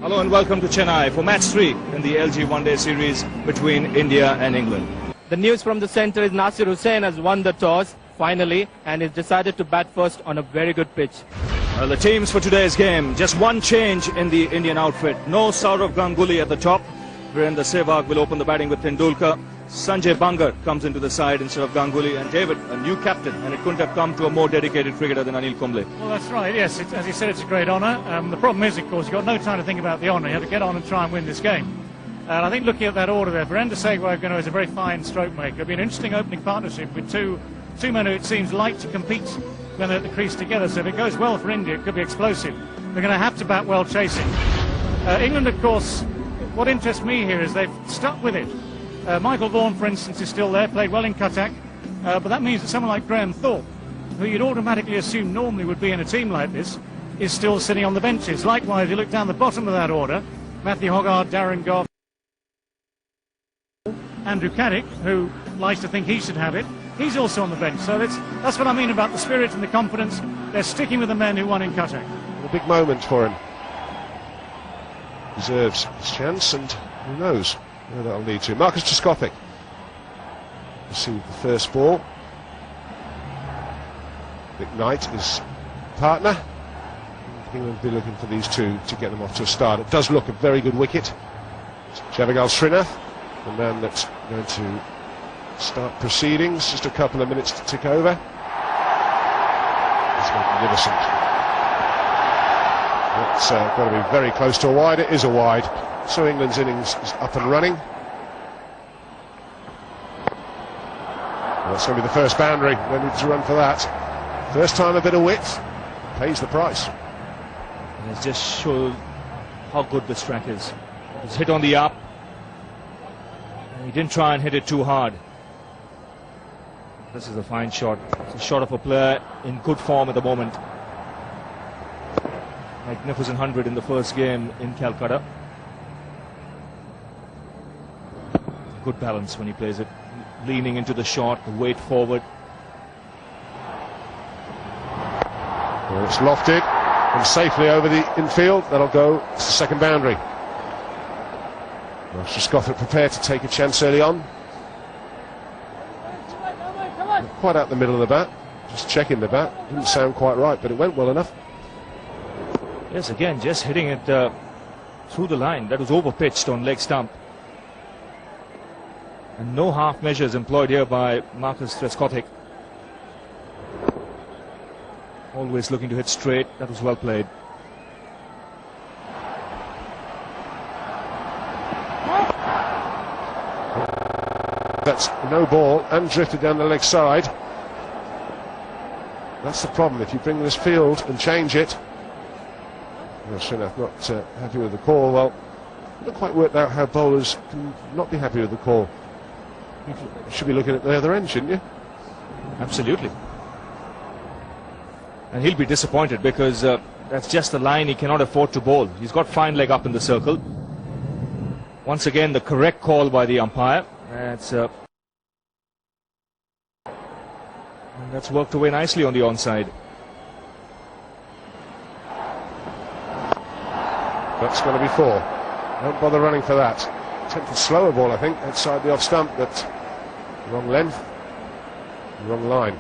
Hello and welcome to Chennai for match 3 in the LG One-Day Series between India and England. The news from the centre is Nasir Hussain has won the toss finally and is decided to bat first on a very good pitch. Well, the teams for today's game, just one change in the Indian outfit. No Sourav Ganguly at the top. Virendra Sehwag will open the batting with Tendulkar. Sanjay Bangar comes into the side instead of Ganguly, and David, a new captain, and it couldn't have come to a more dedicated cricketer than Anil Kumble. Well, that's right, yes. As you said, it's a great honour. The problem is, of course, you've got no time to think about the honour. You have to get on and try and win this game. And I think looking at that order there, Virendra Sehwag is a very fine stroke maker. It'll be an interesting opening partnership with two men who it seems like to compete when they're at the crease together. So if it goes well for India, it could be explosive. They're going to have to bat well chasing. England, of course, what interests me here is they've stuck with it. Michael Vaughan, for instance, is still there, played well in Cuttack, but that means that someone like Graham Thorpe, who you'd automatically assume normally would be in a team like this, is still sitting on the benches. Likewise, you look down the bottom of that order, Matthew Hoggard, Darren Gough, Andrew Caddick, who likes to think he should have it, he's also on the bench. So that's what I mean about the spirit and the confidence. They're sticking with the men who won in Cuttack. A big moment for him. Deserves his chance, and who knows where that'll lead to. Marcus Trescothick received the first ball. Vic Knight, his partner. England will be looking for these two to get them off to a start. It does look a very good wicket. Javagal Srinath, the man that's going to start proceedings. Just a couple of minutes to tick over. It's magnificent. It's got to be very close to a wide. It is a wide. So England's innings is up and running. Well, that's going to be the first boundary. No need to run for that. First time a bit of width pays the price. And it just shows how good this track is. It was hit on the up. And he didn't try and hit it too hard. This is a fine shot. It's a shot of a player in good form at the moment. Magnificent 100 in the first game in Calcutta. Good balance when he plays it. Leaning into the shot, the weight forward. Well, it's lofted and safely over the infield. That'll go to the second boundary. Well, Trescothick prepared to take a chance early on. Not quite out the middle of the bat. Just checking the bat. Didn't sound quite right, but it went well enough. Yes, again, just hitting it through the line. That was over-pitched on leg stump. And no half measures employed here by Marcus Trescothick. Always looking to hit straight. That was well played. That's no ball and drifted down the leg side. That's the problem. If you bring this field and change it. Well, Srinath not happy with the call. Well, not quite worked out how bowlers can not be happy with the call. You should be looking at the other end, shouldn't you? Absolutely. And he'll be disappointed because that's just the line he cannot afford to bowl. He's got fine leg up in the circle. Once again, the correct call by the umpire. And that's worked away nicely on the onside. That's going to be 4. Don't bother running for that. Attempted slower ball, I think, outside the off stump, but wrong length, wrong line.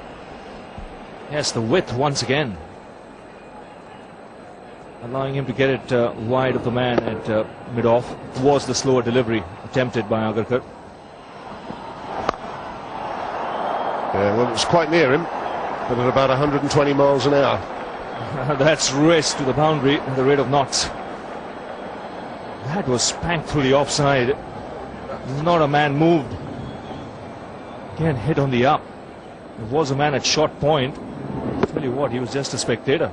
Yes, the width once again. Allowing him to get it wide of the man at mid-off. Was the slower delivery attempted by Agarkar. Yeah, well, it was quite near him, but at about 120 miles an hour. That's raced to the boundary at the rate of knots. That was spanked through the offside. Not a man moved. Again, hit on the up. There was a man at short point. I'll tell you what, he was just a spectator.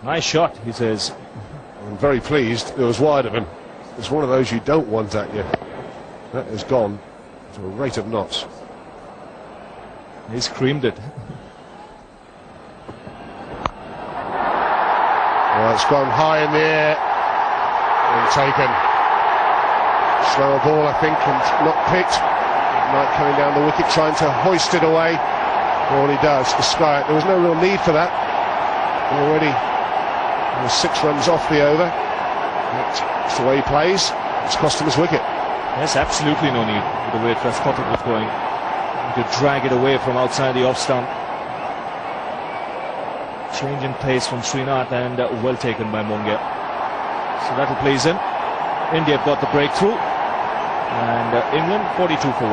Nice shot, he says. I'm very pleased it was wide of him. It's one of those you don't want at you. That has gone to a rate of knots. He screamed it. Well, it's gone high in the air and taken. Slower ball, I think, and not picked. Knight coming down the wicket, trying to hoist it away. All he does is sky it. There was no real need for that. Already 6 runs off the over. It's the way he plays. It's cost him his wicket. Yes, absolutely no need with the way Trescothick was going to drag it away from outside the off stump. Change in pace from Srinath and well taken by Monge. So that'll please him. India have got the breakthrough and England 42 for 1.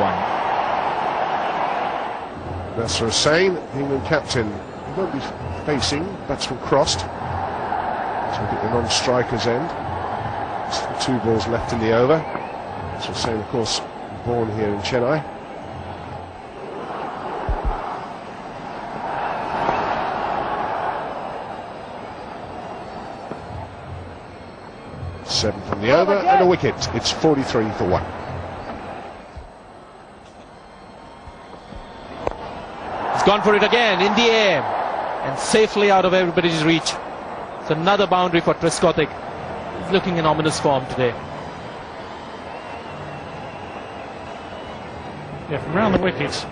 Nasser Hussain, England captain. He won't be facing, batsman crossed. So at the non-striker's end. Still 2 balls left in the over. Nasser Hussain, of course, born here in Chennai. Seven from the over and a wicket. It's 43 for 1. He's gone for it again in the air and safely out of everybody's reach. It's another boundary for Trescothick. He's looking in ominous form today. Yeah, from round the wicket,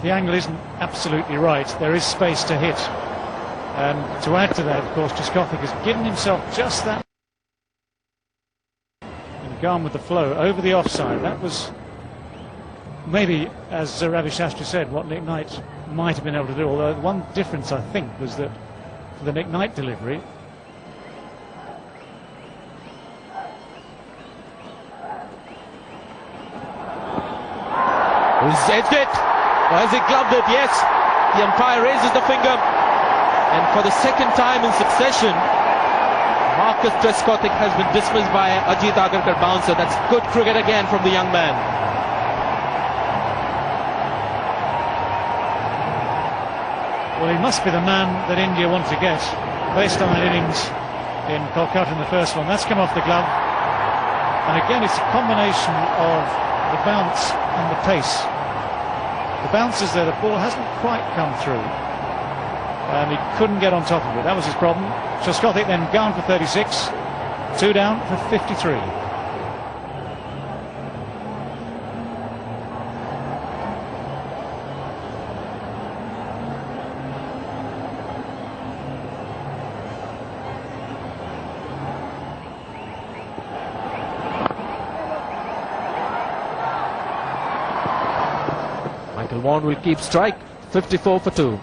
the angle isn't absolutely right. There is space to hit. And to add to that, of course, Trescothick has given himself just that and gone with the flow over the offside. That was maybe, as Ravi Shastri said, what Nick Knight might have been able to do. Although one difference, I think, was that for the Nick Knight delivery, He's edged it. Or has he gloved it? Yes. The umpire raises the finger. And for the second time in succession, Marcus Trescothick has been dismissed by Ajit Agarkar bouncer. That's good cricket again from the young man. well, he must be the man that India want to get based on that innings in Kolkata in the first one. That's come off the glove. And again, it's a combination of the bounce and the pace. The bounce is there, the ball hasn't quite come through. And he couldn't get on top of it. That was his problem. Trescothick then gone for 36. 2 down for 53. Michael Vaughan will keep strike. 54 for 2.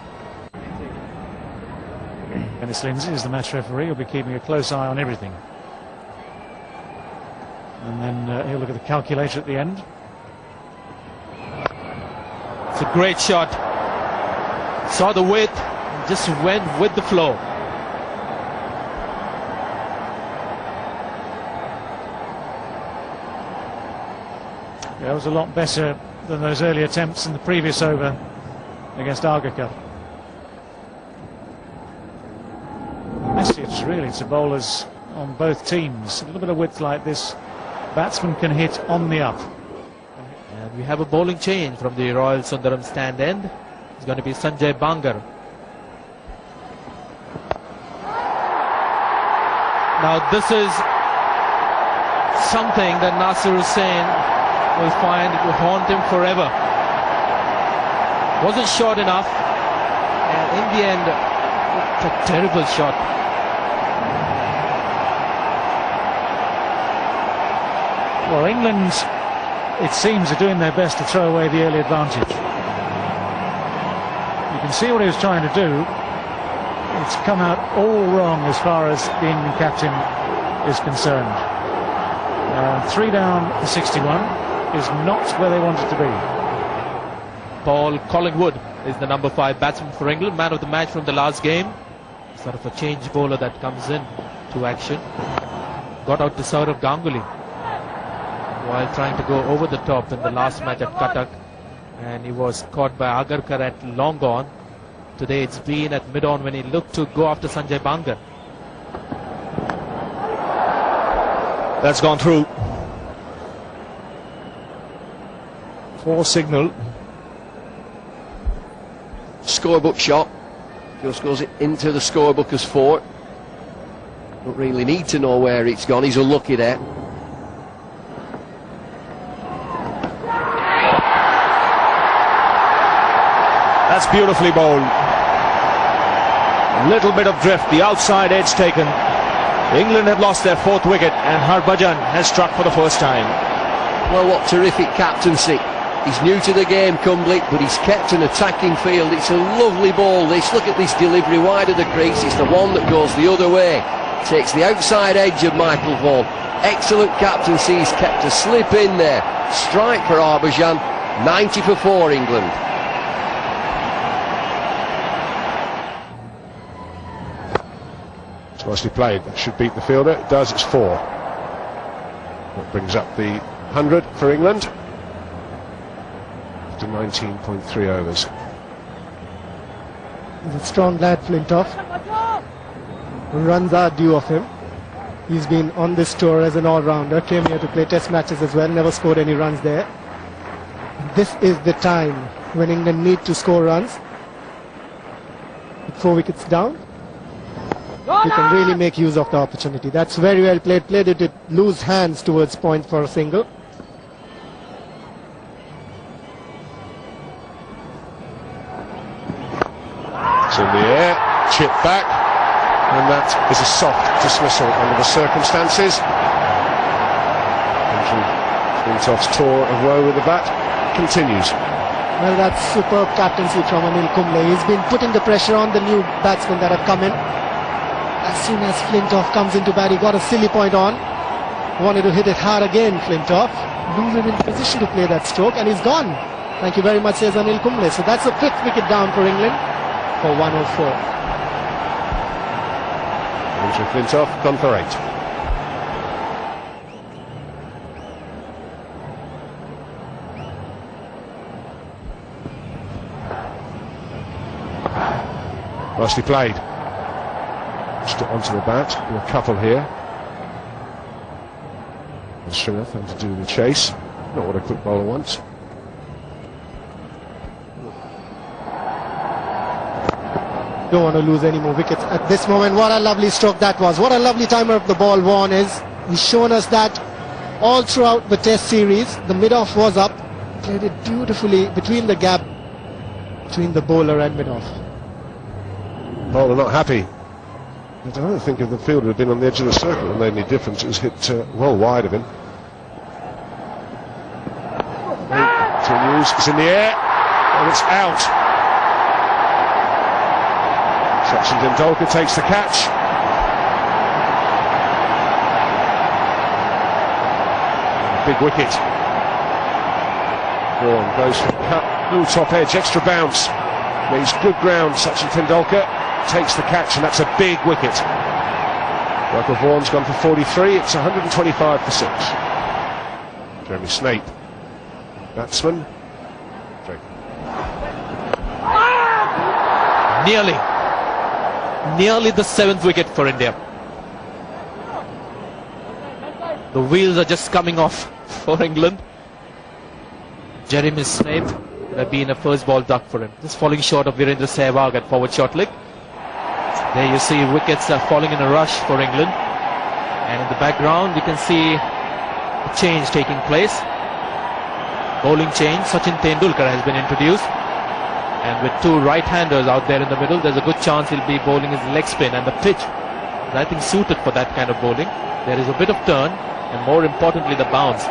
Dennis Lindsay is the match referee. He'll be keeping a close eye on everything. And then he'll look at the calculator at the end. It's a great shot. Saw the width, and just went with the flow. Yeah, that was a lot better than those early attempts in the previous over against Agarkar. Message really to bowlers on both teams. A little bit of width like this, batsman can hit on the up. And we have a bowling change from the Royal Sundaram stand end. It's going to be Sanjay Bangar. Now this is something that Nasser Hussain will find it will haunt him forever. Wasn't short enough, and in the end, it's a terrible shot. Well, England, it seems, are doing their best to throw away the early advantage. You can see what he was trying to do. It's come out all wrong as far as the England captain is concerned. 3 down for 61 is not where they wanted to be. Paul Collingwood is the number 5 batsman for England, man of the match from the last game. Sort of a change bowler that comes in to action. Got out to Saurav Ganguly while trying to go over the top in the last match at Cuttack, and he was caught by Agarkar at long on. Today it's been at mid-on when he looked to go after Sanjay Bangar. That's gone through. 4 signal. Scorebook shot. Just goes into the scorebook as 4. Don't really need to know where it's gone. He's unlucky there. That's beautifully bowled. A little bit of drift, the outside edge taken. England have lost their 4th wicket and Harbhajan has struck for the first time. Well, what terrific captaincy. He's new to the game, Cumbley, but he's kept an attacking field. It's a lovely ball, this. Look at this delivery wide of the crease. It's the one that goes the other way. Takes the outside edge of Michael Vaughan. Excellent captaincy. He's kept a slip in there. Strike for Harbhajan. 90 for 4, England. It's nicely played. That should beat the fielder. It does. It's 4. That brings up the 100 for England. To 19.3 overs. He's a strong lad, Flintoff. Runs are due of him. He's been on this tour as an all-rounder, came here to play test matches as well, never scored any runs there. This is the time when England need to score runs. With 4 wickets down, you can really make use of the opportunity. That's very well played. Played it with loose hands towards point for a single. It's in the air, chip back, and that is a soft dismissal under the circumstances. Andrew Flintoff's tour of woe with the bat continues. Well, that's superb captaincy from Anil Kumble. He's been putting the pressure on the new batsmen that have come in. As soon as Flintoff comes into bat, he got a silly point on. Wanted to hit it hard again, Flintoff. Losing in position to play that stroke, and he's gone. Thank you very much, says Anil Kumble. So that's the 5th wicket down for England for 104. Andrew Flintoff gone for 8. Nicely played. Just onto the bat. Do a couple here. And Srinath having to do the chase. Not what a quick bowler wants. Don't want to lose any more wickets at this moment. What a lovely stroke that was. What a lovely timer of the ball Vaughan is. He's shown us that all throughout the test series. The mid-off was up. Played it beautifully between the gap between the bowler and mid-off. Bowler not happy. I don't think if the fielder had been on the edge of the circle and made any difference. It was hit well wide of him. Continues. It's in the air and it's out. Sachin Tendulkar takes the catch. Big wicket. Vaughan goes for the cut. Blue top edge, extra bounce. Leaves good ground. Sachin Tendulkar takes the catch, and that's a big wicket. Michael Vaughan's gone for 43. It's 125 for 6. Jeremy Snape, batsman. Nearly the 7th wicket for India. The wheels are just coming off for England. Jeremy Snape would have been a first ball duck for him. Just falling short of Virendra Sehwag at forward short leg. There you see wickets are falling in a rush for England. And in the background you can see a change taking place. Bowling change. Sachin Tendulkar has been introduced. And with 2 right-handers out there in the middle, there's a good chance he'll be bowling his leg spin, and the pitch is, I think, suited for that kind of bowling. There is a bit of turn, and more importantly, the bounce.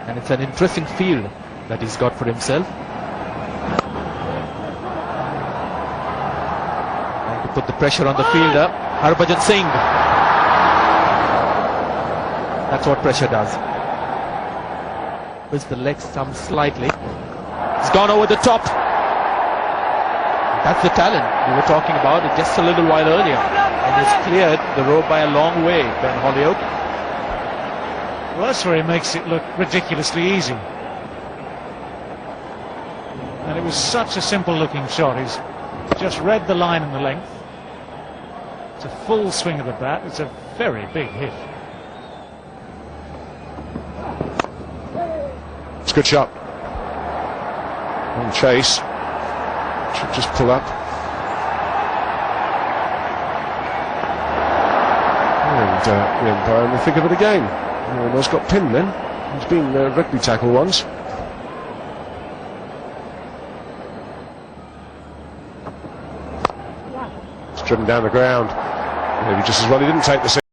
And it's an interesting field that he's got for himself. And to put the pressure on the fielder, Harbhajan Singh. That's what pressure does. Puts the leg stump slightly. It's gone over the top. That's the talent we were talking about it just a little while earlier. And he's cleared the road by a long way, Ben Hollioake. Well, that's where he makes it look ridiculously easy. And it was such a simple looking shot. He's just read the line and the length. It's a full swing of the bat. It's a very big hit. It's a good shot. On chase. Should just pull up. And the umpire in the thick of it again. He almost got pinned then. He's been rugby tackle once. It's driven down the ground. Maybe just as well he didn't take the